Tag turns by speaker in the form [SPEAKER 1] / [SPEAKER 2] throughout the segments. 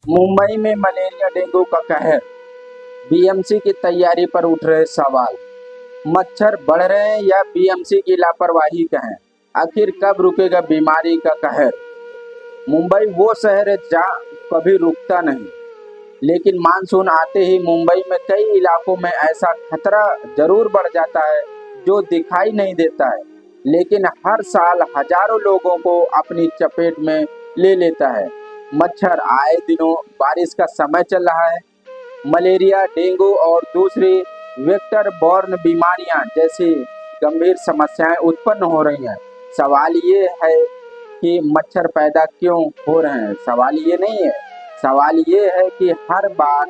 [SPEAKER 1] मुंबई में malaria dengue का कहर, बीएमसी की तैयारी पर उठ रहे सवाल। मच्छर बढ़ रहे हैं या बीएमसी की लापरवाही कहें? आखिर कब रुकेगा बीमारी का कहर? मुंबई वो शहर है जहाँ कभी रुकता नहीं, लेकिन मानसून आते ही मुंबई में कई इलाकों में ऐसा खतरा जरूर बढ़ जाता है जो दिखाई नहीं देता है, लेकिन हर साल हजारों लोगों को अपनी चपेट में ले लेता है। मच्छर आए दिनों, बारिश का समय चल रहा है, मलेरिया, डेंगू और दूसरी वेक्टर बॉर्न बीमारियां जैसी गंभीर समस्याएं उत्पन्न हो रही हैं। सवाल ये है कि मच्छर पैदा क्यों हो रहे हैं? सवाल ये नहीं है। सवाल ये है कि हर बार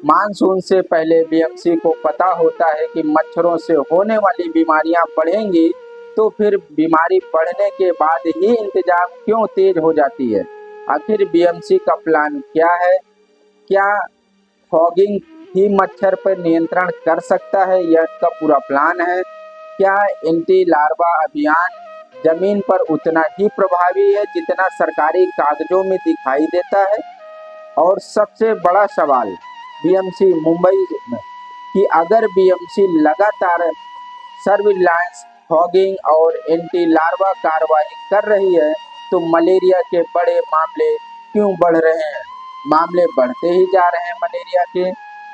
[SPEAKER 1] मानसून से पहले बीएमसी को पता होता है कि मच्छरों से होने वाली बीमारियां बढ़ेंगी, तो फिर बीमारी बढ़ने के बाद ही इंतजाम क्यों तेज हो जाती है? आखिर बीएमसी का प्लान क्या है? क्या फॉगिंग ही मच्छर पर नियंत्रण कर सकता है? यह इसका पूरा प्लान है। क्या एंटी लार्वा अभियान जमीन पर उतना ही प्रभावी है जितना सरकारी कागजों में दिखाई देता है? और सबसे बड़ा सवाल बीएमसी मुंबई में कि अगर बीएमसी लगातार सर्विलांस, फॉगिंग और एंटी लार्वा कार्रवाई कर रही है, तो मलेरिया के बड़े मामले क्यों बढ़ रहे हैं? मामले बढ़ते ही जा रहे हैं मलेरिया के।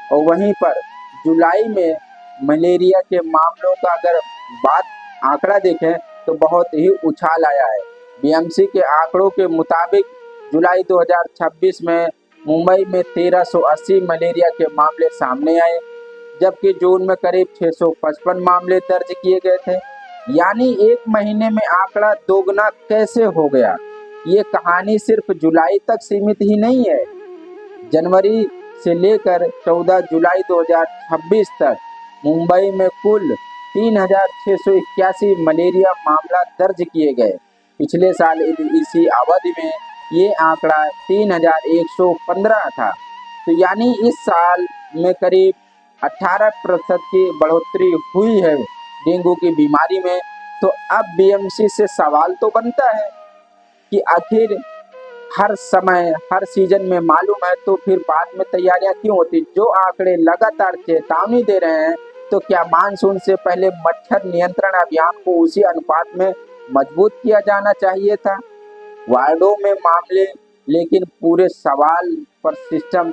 [SPEAKER 1] और वहीं पर जुलाई में मलेरिया के मामलों का अगर बात आंकड़ा देखें तो बहुत ही उछाल आया है। बीएमसी के आंकड़ों के मुताबिक जुलाई 2026 में मुंबई में 1380 मलेरिया के मामले सामने आए, जबकि जून में करीब 655 मामले दर्ज किए गए थे। यानी एक महीने में आंकड़ा दोगुना कैसे हो गया? ये कहानी सिर्फ जुलाई तक सीमित ही नहीं है। जनवरी से लेकर 14 जुलाई 2026 तक मुंबई में कुल 3681 मलेरिया मामला दर्ज किए गए। पिछले साल इसी अवधि में ये आंकड़ा 3115 था। तो यानी इस साल में करीब 18% की बढ़ोतरी हुई है डेंगू की बीमारी में। तो अब बीएमसी से सवाल तो बनता है कि आखिर हर समय हर सीजन में मालूम है तो फिर बाद में तैयारियां क्यों होती? जो आंकड़े लगातार चेतावनी दे रहे हैं, तो क्या मानसून से पहले मच्छर नियंत्रण अभियान को उसी अनुपात में मजबूत किया जाना चाहिए था? वार्डों में मामले, लेकिन पूरे सवाल पर सिस्टम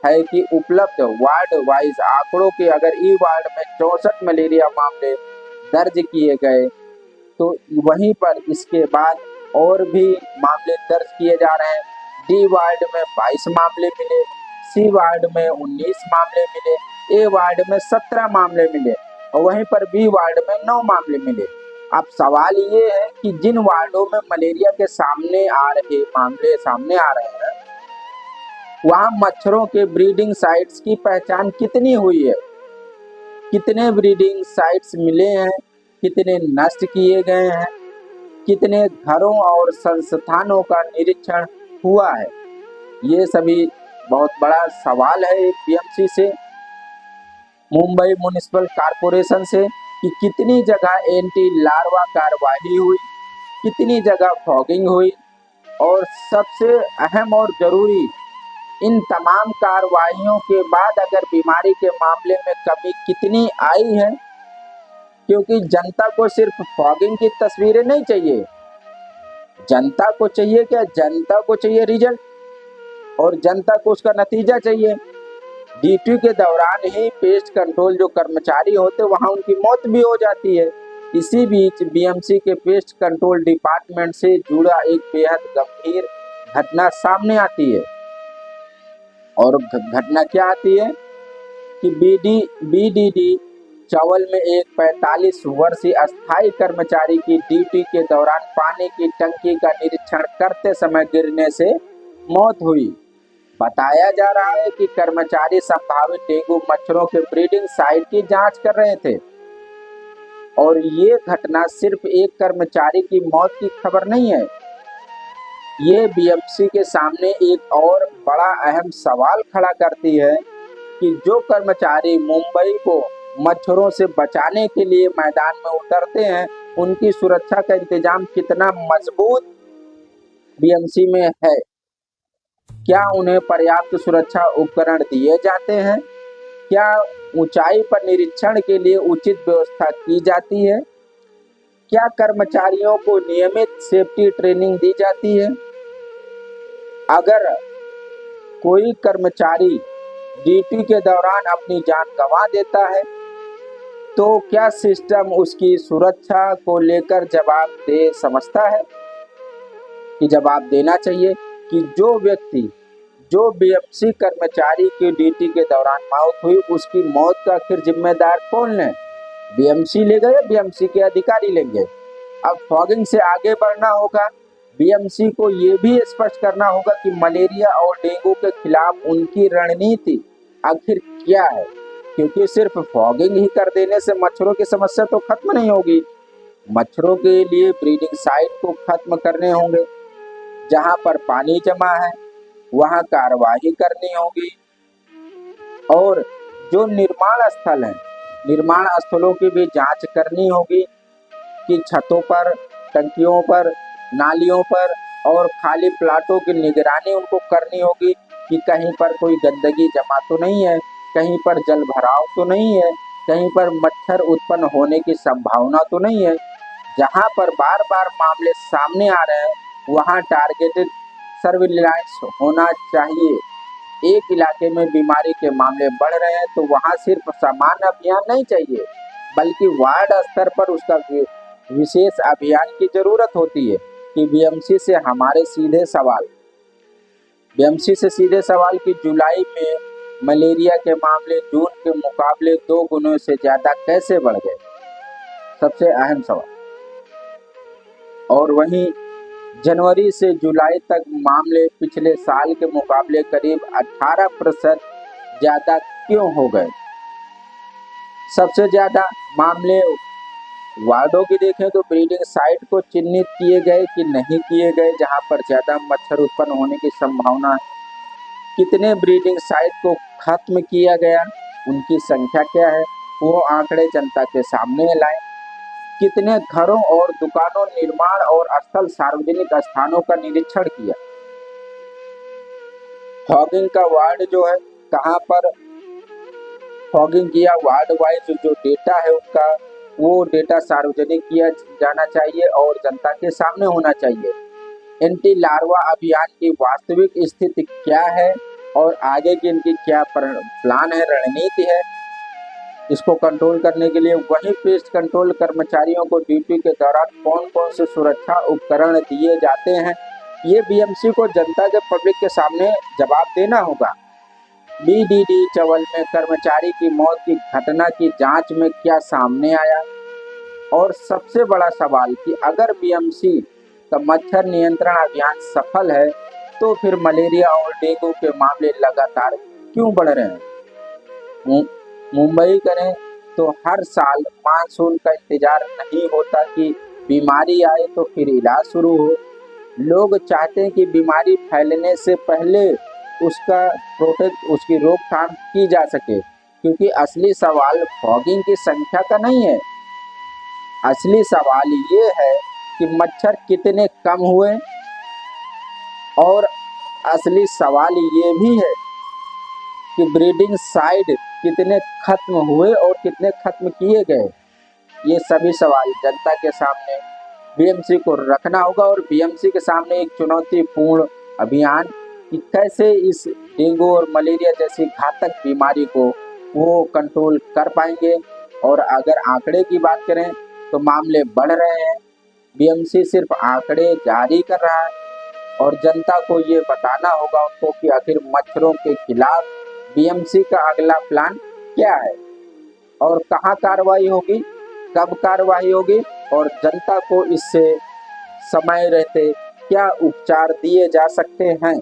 [SPEAKER 1] है कि उपलब्ध वार्ड वाइज आंकड़ों के अगर ई वार्ड में 64 मलेरिया मामले दर्ज किए गए, तो वहीं पर इसके बाद और भी मामले दर्ज किए जा रहे हैं। डी वार्ड में 22 मामले मिले, सी वार्ड में 19 मामले मिले, ए वार्ड में 17 मामले मिले और वहीं पर बी वार्ड में 9 मामले मिले। अब सवाल ये है कि जिन वार्डों में मलेरिया के मामले सामने आ रहे हैं, वहां मच्छरों के ब्रीडिंग साइट्स की पहचान कितनी हुई है? कितने ब्रीडिंग साइट्स मिले हैं? कितने नष्ट किए गए हैं? कितने घरों और संस्थानों का निरीक्षण हुआ है? ये सभी बहुत बड़ा सवाल है बीएमसी से, मुंबई म्युनिसिपल कॉरपोरेशन से, कि कितनी जगह एंटी लार्वा कार्रवाई हुई, कितनी जगह फॉगिंग हुई, और सबसे अहम और जरूरी, इन तमाम कार्रवाइयों के बाद अगर बीमारी के मामले में कमी कितनी आई है? क्योंकि जनता को सिर्फ फॉगिंग की तस्वीरें नहीं चाहिए, जनता को चाहिए क्या? जनता को चाहिए रिजल्ट, और जनता को उसका नतीजा चाहिए। ड्यूटी के दौरान ही पेस्ट कंट्रोल जो कर्मचारी होते वहां उनकी मौत भी हो जाती है। इसी बीच बीएमसी के पेस्ट कंट्रोल डिपार्टमेंट से जुड़ा एक बेहद गंभीर घटना सामने आती है। और घटना क्या आती है कि बीडीडी चावल में एक 45 वर्षीय अस्थायी कर्मचारी की ड्यूटी के दौरान पानी की टंकी का निरीक्षण करते समय गिरने से मौत हुई। बताया जा रहा है कि कर्मचारी संभावित डेंगू मच्छरों के ब्रीडिंग साइट की जांच कर रहे थे। और ये घटना सिर्फ एक कर्मचारी की मौत की खबर नहीं है, ये बीएमसी के सामने एक और बड़ा अहम सवाल खड़ा करती है कि जो कर्मचारी मुंबई को मच्छरों से बचाने के लिए मैदान में उतरते हैं, उनकी सुरक्षा का इंतजाम कितना मजबूत बीएमसी में है। क्या उन्हें पर्याप्त सुरक्षा उपकरण दिए जाते हैं? क्या ऊंचाई पर निरीक्षण के लिए उचित व्यवस्था की जाती है? क्या कर्मचारियों को नियमित सेफ्टी ट्रेनिंग दी जाती है? अगर कोई कर्मचारी ड्यूटी के दौरान अपनी जान गंवा देता है तो क्या सिस्टम उसकी सुरक्षा को लेकर जवाबदेह समझता है? कि जवाब देना चाहिए कि जो बीएमसी कर्मचारी की ड्यूटी के दौरान मौत हुई, उसकी मौत का आखिर जिम्मेदार कौन है? बीएमसी लेगा या बीएमसी के अधिकारी लेंगे? अब फॉगिंग से आगे बढ़ना होगा। बीएमसी को ये भी स्पष्ट करना होगा कि मलेरिया और डेंगू के खिलाफ उनकी रणनीति आखिर क्या है, क्योंकि सिर्फ फॉगिंग ही कर देने से मच्छरों की समस्या तो खत्म नहीं होगी। मच्छरों के लिए ब्रीडिंग साइट को खत्म करने होंगे। जहां पर पानी जमा है वहां कार्रवाई करनी होगी। और जो निर्माण स्थल है, निर्माण स्थलों की भी जांच करनी होगी कि छतों पर, टंकियों पर, नालियों पर और खाली प्लाटों की निगरानी उनको करनी होगी कि कहीं पर कोई गंदगी जमा तो नहीं है, कहीं पर जल भराव तो नहीं है, कहीं पर मच्छर उत्पन्न होने की संभावना तो नहीं है। जहां पर बार बार मामले सामने आ रहे हैं वहां टारगेटेड सर्विलांस होना चाहिए। एक इलाके में बीमारी के मामले बढ़ रहे हैं तो वहां सिर्फ सामान्य अभियान नहीं चाहिए, बल्कि वार्ड स्तर पर उसका विशेष अभियान की जरूरत होती है। कि बीएमसी से सीधे सवाल कि जुलाई में मलेरिया के मामले जून के मुकाबले 2 गुना से ज्यादा कैसे बढ़ गए? सबसे अहम सवाल। और वहीं जनवरी से जुलाई तक मामले पिछले साल के मुकाबले करीब 18% ज्यादा क्यों हो गए? सबसे ज्यादा मामले वार्डों की देखें तो ब्रीडिंग साइट को चिन्हित किए गए कि नहीं किए गए जहां पर ज्यादा मच्छर उत्पन्न होने की संभावना है। कितने ब्रीडिंग साइट को खत्म किया गया, उनकी संख्या क्या है, वो आंकड़े जनता के सामने लाएं। कितने घरों और दुकानों, निर्माण और स्थल, सार्वजनिक स्थानों का निरीक्षण किया। फॉगिंग का वार्ड जो है, कहां पर फॉगिंग किया, वार्ड वाइज जो डेटा है उनका, वो डेटा सार्वजनिक किया जाना चाहिए और जनता के सामने होना चाहिए। एंटी लार्वा अभियान की वास्तविक स्थिति क्या है और आगे की इनकी क्या प्लान है, रणनीति है। इसको कंट्रोल करने के लिए वही पेस्ट कंट्रोल कर्मचारियों को ड्यूटी के दौरान कौन कौन से सुरक्षा उपकरण दिए जाते हैं, ये बीएमसी को जनता के, पब्लिक के सामने जवाब देना होगा। बीडीडी चवल में कर्मचारी की मौत की घटना की जांच में क्या सामने आया? और सबसे बड़ा सवाल कि अगर बीएमसी का मच्छर नियंत्रण अभियान सफल है तो फिर मलेरिया और डेंगू के मामले लगातार क्यों बढ़ रहे हैं? मुंबई करें तो हर साल मानसून का इंतजार नहीं होता कि बीमारी आए तो फिर इलाज शुरू हो। लोग चाहते हैं कि बीमारी फैलने से पहले उसकी रोकथाम की जा सके, क्योंकि असली सवाल फॉगिंग की संख्या का नहीं है। असली सवाल ये है कि मच्छर कितने कम हुए, और असली सवाल ये भी है कि ब्रीडिंग साइट कितने खत्म हुए और कितने खत्म किए गए। ये सभी सवाल जनता के सामने बीएमसी को रखना होगा और बीएमसी के सामने एक चुनौतीपूर्ण अभियान कि कैसे इस डेंगू और मलेरिया जैसी घातक बीमारी को वो कंट्रोल कर पाएंगे। और अगर आंकड़े की बात करें तो मामले बढ़ रहे हैं, बीएमसी सिर्फ आंकड़े जारी कर रहा है और जनता को ये बताना होगा उनको कि आखिर मच्छरों के खिलाफ बीएमसी का अगला प्लान क्या है और कहाँ कार्रवाई होगी, कब कार्रवाई होगी और जनता को इससे समय रहते क्या उपचार दिए जा सकते हैं।